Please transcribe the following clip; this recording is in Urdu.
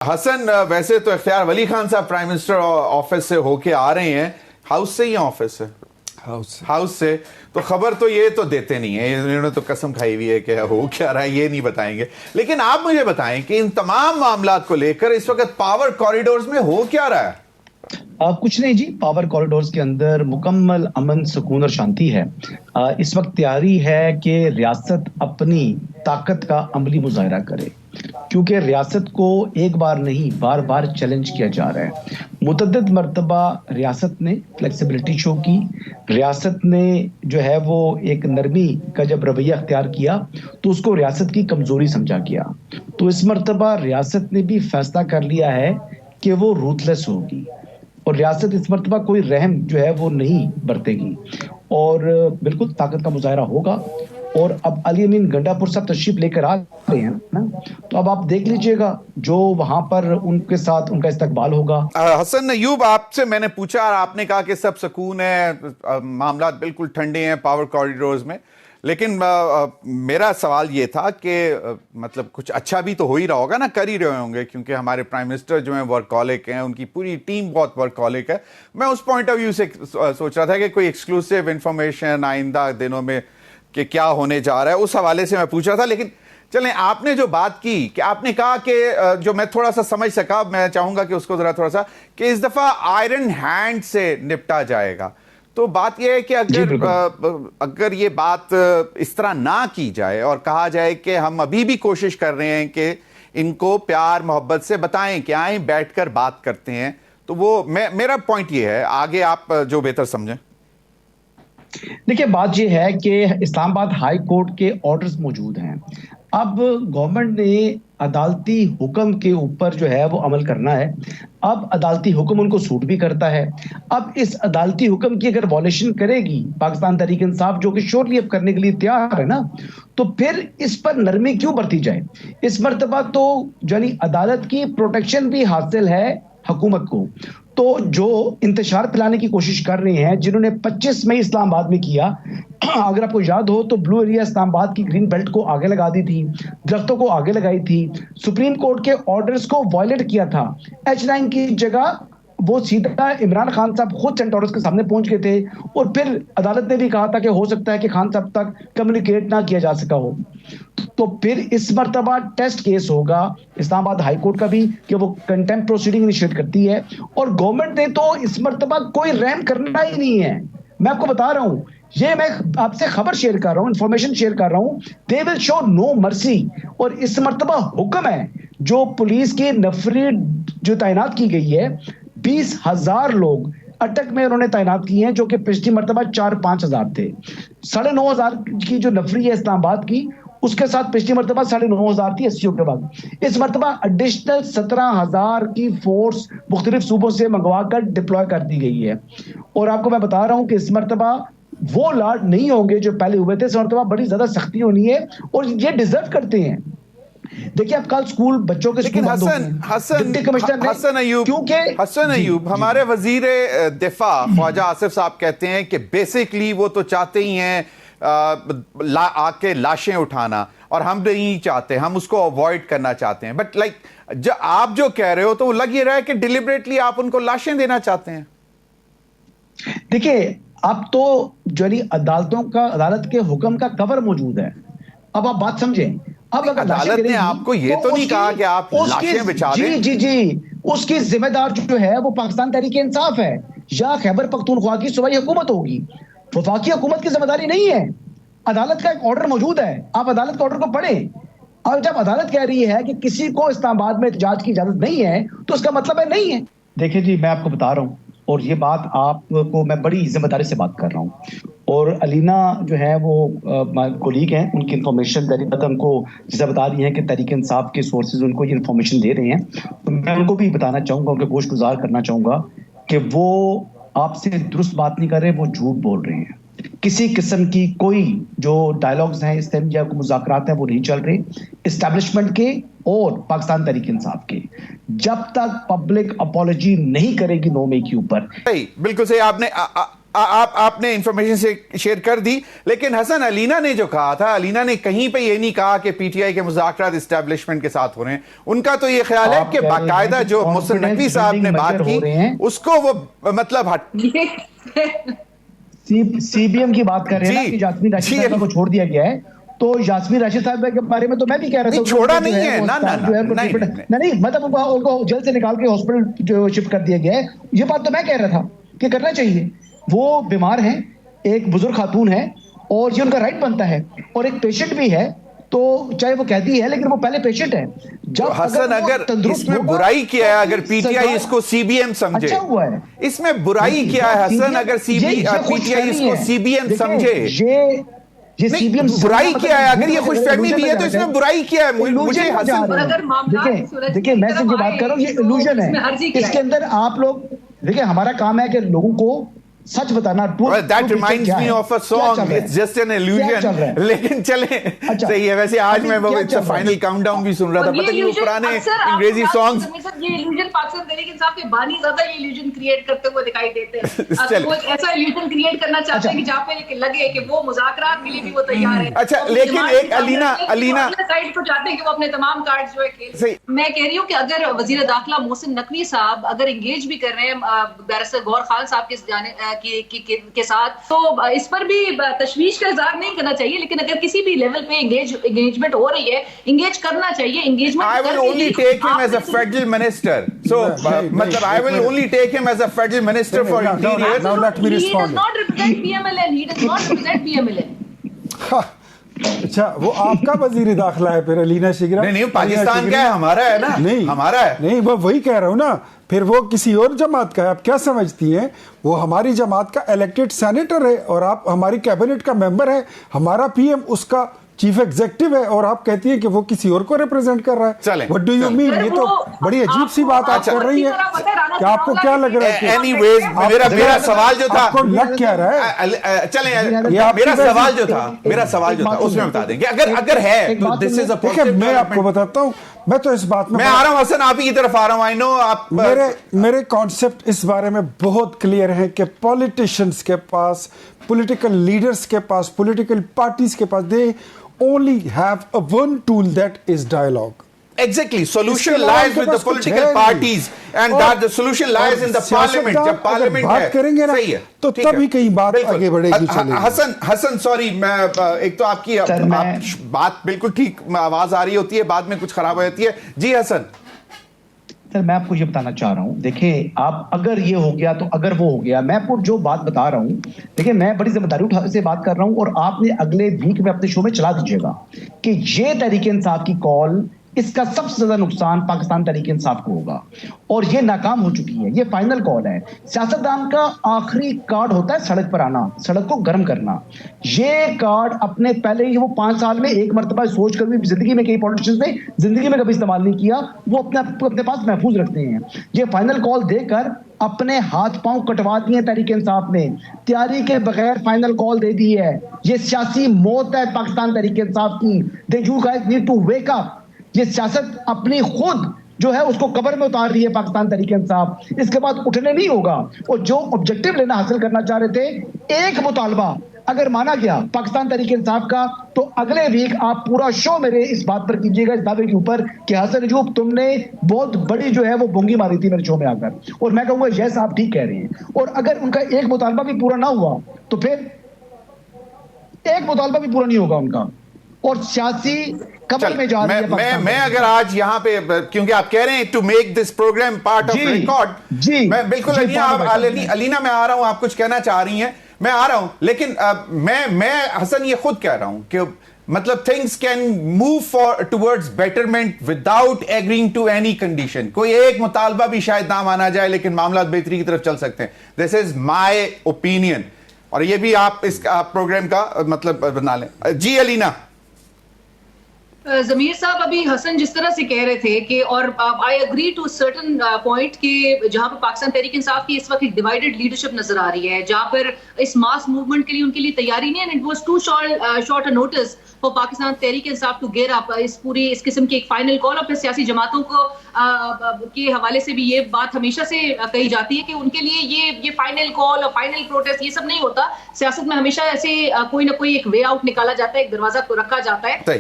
حسن ویسے تو اختیار ولی خان صاحب پرائم منسٹر آفس سے ہو کے آ رہے ہیں، ہاؤس سے یا آفس سے؟ ہاؤس سے. تو خبر تو یہ تو دیتے نہیں ہیں، انہوں نے تو قسم کھائی ہوئی ہے کہ ہو کیا رہا ہے یہ نہیں بتائیں گے. لیکن آپ مجھے بتائیں کہ ان تمام معاملات کو لے کر اس وقت پاور کوریڈورز میں ہو کیا رہا ہے؟ کچھ نہیں جی، پاور کوریڈورز کے اندر مکمل امن، سکون اور شانتی ہے. اس وقت تیاری ہے کہ ریاست اپنی طاقت کا عملی مظاہرہ کرے، کیونکہ ریاست کو ایک بار نہیں بار بار چیلنج کیا جا رہا ہے. متعدد مرتبہ ریاست نے فلیکسیبلٹی شو کی، ریاست نے جو ہے وہ ایک نرمی کا جب رویہ اختیار کیا تو اس کو ریاست کی کمزوری سمجھا گیا. تو اس مرتبہ ریاست نے بھی فیصلہ کر لیا ہے کہ وہ روتھلیس ہوگی، اور ریاست اس مرتبہ کوئی رحم جو ہے وہ نہیں برتے گی، اور بالکل طاقت کا مظاہرہ ہوگا. اور اب علی امین گنڈا پور صاحب تشریف لے کر آ رہے ہیں نا، تو اب آپ دیکھ لیجئے گا جو وہاں پر ان کے ساتھ ان کا استقبال ہوگا. حسن ایوب، آپ سے میں نے پوچھا اور آپ نے کہا کہ سب سکون ہے، معاملات بالکل ٹھنڈے ہیں پاور کوریڈورز میں، لیکن میرا سوال یہ تھا کہ مطلب کچھ اچھا بھی تو ہو ہی رہا ہوگا نا، کر ہی رہے ہوں گے، کیونکہ ہمارے پرائم منسٹر جو ہیں ورکہولک ہیں، ان کی پوری ٹیم بہت ورکہولک ہے. میں اس پوائنٹ آف ویو سے سوچ رہا تھا کہ کوئی ایکسکلوسیو انفارمیشن آئندہ دنوں میں کہ کیا ہونے جا رہا ہے، اس حوالے سے میں پوچھ رہا تھا. لیکن چلیں، آپ نے جو بات کی کہ آپ نے کہا کہ جو میں تھوڑا سا سمجھ سکا، میں چاہوں گا کہ اس کو ذرا تھوڑا سا کہ اس دفعہ آئرن ہینڈ سے نپٹا جائے گا. تو بات یہ ہے کہ اگر یہ بات اس طرح نہ کی جائے اور کہا جائے کہ ہم ابھی بھی کوشش کر رہے ہیں کہ ان کو پیار محبت سے بتائیں کہ آئیں بیٹھ کر بات کرتے ہیں، تو وہ میرا پوائنٹ یہ ہے، آگے آپ جو بہتر سمجھیں. دیکھیں، بات یہ ہے کہ اسلام آباد ہائی کورٹ کے آرڈرز موجود ہیں. اب گورنمنٹ نے عدالتی حکم کے اوپر جو ہے وہ عمل کرنا ہے. اب عدالتی حکم ان کو سوٹ بھی کرتا ہے. اب اس عدالتی حکم کی اگر وائلیشن کرے گی پاکستان تحریک انصاف، جو کہ شورلی اب کرنے کے لیے تیار ہے نا، تو پھر اس پر نرمی کیوں برتی جائے؟ اس مرتبہ تو یعنی عدالت کی پروٹیکشن بھی حاصل ہے حکومت کو. تو جو انتشار پھیلانے کی کوشش کر رہے ہیں، جنہوں نے 25 مئی اسلام آباد میں کیا، اگر آپ کو یاد ہو تو بلو ایریا اسلام آباد کی گرین بیلٹ کو آگے لگا دی تھی، درختوں کو آگے لگائی تھی، سپریم کورٹ کے آرڈرز کو وائلیٹ کیا تھا. H9 کی جگہ وہ سیدھا عمران خان صاحب خود سینٹورس کے سامنے پہنچ گئے تھے، اور پھر عدالت نے بھی کہا تھا کہ ہو سکتا ہے کہ خان صاحب تک کمیونیکیٹ نہ کیا جا سکا ہو. تو پھر اس مرتبہ ٹیسٹ کیس ہوگا اسلام آباد ہائی کورٹ کا بھی کہ وہ کنٹمپٹ پروسیڈنگ انیشیٹ کرتی ہے. اور گورنمنٹ نے تو اس مرتبہ کوئی رحم کرنا ہی نہیں ہے. میں آپ کو بتا رہا ہوں، یہ میں آپ سے خبر شیئر کر رہا ہوں، انفارمیشن شیئر کر رہا ہوں. دے ول شو نو مرسی. اور اس مرتبہ حکم ہے، جو پولیس کی نفری جو تعینات کی گئی ہے، 20,000 لوگ اٹک میں انہوں نے تعینات کی ہیں، جو کہ پچھلی مرتبہ 4-5 ہزار تھے. 9,500 کی جو نفری ہے اسلام آباد کی، اس کے ساتھ پچھلی مرتبہ 9,500 تھی 80 کے بعد. اس مرتبہ ایڈیشنل 17,000 کی فورس مختلف صوبوں سے منگوا کر ڈپلوائے کر دی گئی ہے. اور آپ کو میں بتا رہا ہوں کہ اس مرتبہ وہ لاڈ نہیں ہوں گے جو پہلے ہوئے تھے. اس مرتبہ بڑی زیادہ سختی ہونی ہے، اور یہ ڈیزرو کرتے ہیں. دیکھیں، اب کل سکول بچوں کے لیکن حسن ایوب، ہمارے وزیر دفاع خواجہ آصف صاحب کہتے ہیں کہ بیسیکلی وہ تو چاہتے ہی ہیں آ کے لاشیں اٹھانا، اور ہم نہیں چاہتے، ہم اس کو اوائڈ کرنا چاہتے ہیں. بٹ لائک آپ جو کہہ رہے ہو تو وہ لگ یہ رہا ہے کہ ڈیلیبریٹلی آپ ان کو لاشیں دینا چاہتے ہیں. دیکھیں، اب تو جو عدالت کے حکم کا کور موجود ہے. اب آپ بات سمجھیں، اب عدالت نے آپ کو یہ تو نہیں کہا کہ آپ لاشیں بچا دیں. جی اس کی ذمہ دار جو ہے وہ پاکستان تحریک انصاف ہے، یا خیبر پختونخوا کی صوبائی حکومت ہوگی. وفاقی حکومت کی ذمہ داری نہیں ہے. عدالت کا ایک آرڈر موجود ہے، آپ عدالت کے آرڈر کو پڑھیں. اور جب عدالت کہہ رہی ہے کہ کسی کو اسلام آباد میں احتجاج کی اجازت نہیں ہے، تو اس کا مطلب ہے نہیں ہے. دیکھیں جی، میں آپ کو بتا رہا ہوں، اور یہ بات آپ کو میں بڑی ذمہ داری سے بات کر رہا ہوں. اور علینا جو ہے وہ کولیگ ہیں، ان کی انفارمیشن ان کو جیسا بتا رہی ہیں کہ تحریک انصاف کے سورسز ان کو یہ انفارمیشن دے رہے ہیں. تو میں ان کو بھی بتانا چاہوں گا، ان کے گوش گزار کرنا چاہوں گا کہ وہ آپ سے درست بات نہیں کر رہے، وہ جھوٹ بول رہے ہیں. کسی قسم کی کوئی جو ڈائلاگز ہیں اس ٹائم یا مذاکرات ہیں وہ نہیں چل رہے اسٹیبلشمنٹ کے اور پاکستان تحریک انصاف کے، جب تک پبلک اپالوجی نہیں کرے گی 9 مئی کے اوپر. بالکل صحیح. آپ نے آپ نے انفارمیشن سے شیئر کر دی، لیکن حسن علینا نے جو کہا تھا، علینا نے کہیں پہ یہ نہیں کہا کہ پی ٹی آئی کے مذاکرات اسٹیبلشمنٹ کے ساتھ ہو رہے ہیں. ان کا تو یہ خیال ہے کہ باقاعدہ جو محسن نقوی صاحب نے بات کی اس کو وہ مطلب سی بی ایم کی بات کر رہے ہیں کہ یاسمین راشد صاحبہ کو چھوڑ دیا گیا ہے. تو یاسمین راشد صاحب کے بارے میں تو میں بھی کہہ رہا تھا چھوڑا نہیں ہے، نہیں مطلب ان کو جیل سے نکال کے ہاسپٹل جو شفٹ کر دیا گیا ہے. یہ بات تو میں کہہ رہا تھا کہ کرنا چاہیے. وہ بیمار ہیں، ایک بزرگ خاتون ہے اور یہ ان کا رائٹ بنتا ہے، اور ایک پیشنٹ بھی ہے. تو چاہے وہ کہتی ہے لیکن وہ پہلے پیشنٹ ہے. جب حسن اگر اس میں برائی کیا ہے، اگر پی ٹی آئی اس کو سی بی ایم سمجھے، اچھا ہوا ہے. اس میں برائی کیا ہے حسن اگر پی ٹی آئی اس کو سی بی ایم سمجھے؟ برائی کیا ہے؟ اگر یہ خوش فہمی بھی ہے تو اس میں برائی کیا ہے؟ مجھے دیکھیں میں سے جو بات کر رہا ہوں یہ illusion ہے. اس کے اندر آپ لوگ دیکھیں، ہمارا کام ہے کہ لوگوں کو سچ بتانا. That reminds me of a song. It's just an illusion. لیکن چلیں صحیح ہے. ویسے آج میں وہ فائنل کاؤنٹ ڈاؤن بھی سن رہا تھا، پتہ نہیں وہ پرانے انگریزی سانگز. یہ illusion پاکستان تحریک انصاف کے بانی زیادہ یہ illusion کریٹ کرتے ہوئے دکھائی دیتے ہیں. وہ ایسا illusion کریٹ کرنا چاہتے ہیں کہ جہاں پہ لگے کہ وہ مذاکرات کے لیے بھی وہ تیار ہے. اچھا لیکن ایک علینا سائڈ کو چاہتے ہیں کہ وہ اپنے تمام کارڈز جو ہے کھیل. میں کہہ رہی ہوں کہ اگر وزیر داخلہ محسن نقوی صاحب اگر انگیج بھی کر رہے ہیں بیرسٹر گور خان صاحب کے ساتھ، تو اس پر بھی تشویش کا اظہار نہیں کرنا چاہیے. لیکن اگر کسی بھی لیول پہ انگیجمنٹ ہو رہی ہے، انگیج کرنا چاہیے. I will only take him as a federal minister. So, I will only take him as a federal minister for interior. Now let me respond. He does not represent PMLN. He does not represent PMLN. اچھا وہ آپ کا وزیر داخلہ ہے پھر علینا شگرا؟ نہیں پاکستان کا ہے، ہمارا ہے نا. نہیں ہمارا ہے. نہیں میں وہی کہہ رہا ہوں نا، پھر وہ کسی اور جماعت کا ہے. آپ کیا سمجھتی ہیں؟ وہ ہماری جماعت کا الیکٹڈ سینیٹر ہے اور آپ ہماری کیبنٹ کا ممبر ہے. ہمارا پی ایم اس کا چیف ایگزیکٹو ہے اور آپ کہتی ہیں کہ وہ کسی اور کو ریپرزینٹ کر رہا ہے. What do you mean؟ یہ تو بڑی عجیب سی بات آپ کر رہی ہیں کہ آپ کو کیا لگ رہا ہے. Anyways میرا سوال جو تھا، آپ کو لگ کیا رہا ہے؟ چلیں میرا سوال جو تھا اس میں بتا دیں گے اگر ہے تو this is a positive. میں آپ کو بتاتا ہوں، میں تو اس بات میں آ رہا ہوں حسن، آپ ہی کی طرف آ رہا ہوں. I know آپ میرے کانسیپٹ اس بارے میں بہت کلیئر ہیں کہ پولیٹیشنز کے پاس، پولیٹیکل لیڈرز کے پاس، پولیٹیکل پارٹیز کے پاس they only have a one tool that is dialogue. Exactly. Solution lies with the political parties and that the solution lies in the parliament. جب پارلیمنٹ بات کریں گے نا تو تب ہی کہیں بات آگے بڑھے گی. حسن سوری، میں ایک تو آپ کی بات بالکل ٹھیک آواز آ رہی ہوتی ہے، بعد میں کچھ خراب ہو جاتی ہے. جی حسن سر، میں آپ کو یہ بتانا چاہ رہا ہوں، دیکھیں آپ اگر یہ ہو گیا تو اگر وہ ہو گیا، میں آپ کو جو بات بتا رہا ہوں، دیکھیں میں بڑی ذمہ داری سے بات کر رہا ہوں اور آپ نے اگلے ویک میں اپنے شو میں چلا دیجیے گا کہ یہ تحریک انصاف کی کال، اس کا سب سے زیادہ نقصان پاکستان تحریک انصاف کو ہوگا اور یہ ناکام ہو چکی ہے. یہ فائنل کال ہے. سیاستدان کا آخری کارڈ ہوتا ہے سڑک پر آنا، سڑک کو گرم کرنا. یہ کارڈ اپنے پہلے ہی وہ 5 سال میں ایک مرتبہ سوچ کر بھی زندگی میں کئی پولیٹیشنز نے زندگی میں کبھی استعمال نہیں کیا، وہ اپنے پاس محفوظ رکھتے ہیں. یہ فائنل کال دے کر اپنے ہاتھ پاؤں کٹوا دیے ہیں تحریک انصاف نے، تیاری کے بغیر فائنل کال دے دی ہے. یہ سیاسی موت ہے پاکستان تحریک انصاف کی. You guys need to wake up. یہ سیاست اپنی خود جو ہے اس کو قبر میں اتار رہی ہے پاکستان تحریک انصاف. اس کے بعد اٹھنے نہیں ہوگا. اور جو آبجیکٹو لینا حاصل کرنا چاہ رہے تھے، ایک مطالبہ اگر مانا گیا پاکستان تحریک انصاف کا، تو اگلے ویک آپ پورا شو میرے اس بات پر کیجیے گا، اس دعوے کے اوپر کہ حسن ایوب تم نے بہت بڑی جو ہے وہ بونگی ماری تھی میرے شو میں آ کر. اور میں کہوں گا یس آپ ٹھیک کہہ رہے ہیں. اور اگر ان کا ایک مطالبہ بھی پورا نہ ہوا تو پھر ایک مطالبہ بھی پورا نہیں ہوگا ان کا، اور سیاسی قبر میں جا رہی ہے. میں اگر آج یہاں پہ، کیونکہ آپ کہہ رہے ہیں to make this program part of record, میں بالکل علینا میں آ رہا ہوں، آپ کچھ کہنا چاہ رہی ہیں، میں آ رہا ہوں. لیکن میں حسن یہ خود کہہ رہا ہوں کہ مطلب things can move towards betterment without agreeing to any condition. کوئی ایک مطالبہ بھی شاید نہ مانا جائے لیکن معاملات بہتری کی طرف چل سکتے ہیں. This is my opinion. اور یہ بھی آپ اس پروگرام کا مطلب بنا لیں. جی علینا. ضمیر صاحب ابھی حسن جس طرح سے کہہ رہے تھے کہ اور I agree to certain point کہ جہاں پر پاکستان تحریک انصاف کی اس وقت ایک ڈیوائیڈڈ لیڈرشپ نظر آ رہی ہے جہاں پر اس ماس موومنٹ کے لیے ان کے لیے تیاری نہیں ہے. It was too short a notice for Pakistan Tehreek Insaf to gear up اس قسم کی ایک فائنل کال. اور پھر سیاسی جماعتوں کو کے حوالے سے بھی یہ بات ہمیشہ سے کہی جاتی ہے کہ ان کے لیے یہ فائنل کال اور فائنل پروٹیسٹ یہ سب نہیں ہوتا. سیاست میں ہمیشہ ایسے کوئی نہ کوئی ایک وے آؤٹ نکالا جاتا ہے, ایک دروازہ کو رکھا جاتا ہے.